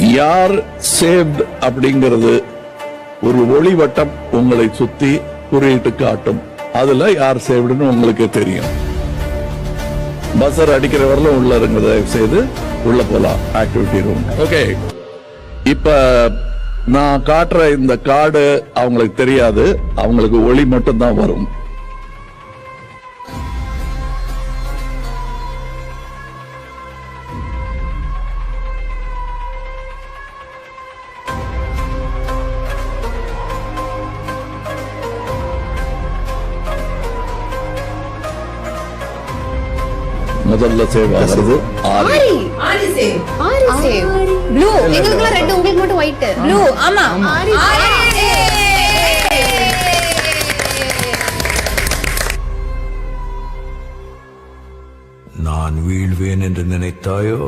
யார் சேவ்ட் அப்படிங்கிறது ஒரு ஒளிவட்டம் உங்களை சுத்தி குறியிட்டு காட்டும். அதுல யார் சேவ்டுன்னு உங்களுக்கு தெரியும். பஸ்ஸர் அடிக்கிற வரலும் உள்ள இருங்க, தயவு செய்து உள்ள போலாம் ஆக்டிவிட்டி ரூம். ஓகே, இப்ப நான் காட்டுற இந்த கார்டு அவங்களுக்கு தெரியாது, அவங்களுக்கு ஒளி மட்டும் தான் வரும். முதல்ல சேவ் ஆகிறது ஆரி. ப்ளூ. எங்களுக்குலாம் ரெட், உங்களுக்கு மட்டும் ஒயிட். ப்ளூ. ஆமா. நான் வீழ்வேன் என்று நினைத்தாயோ?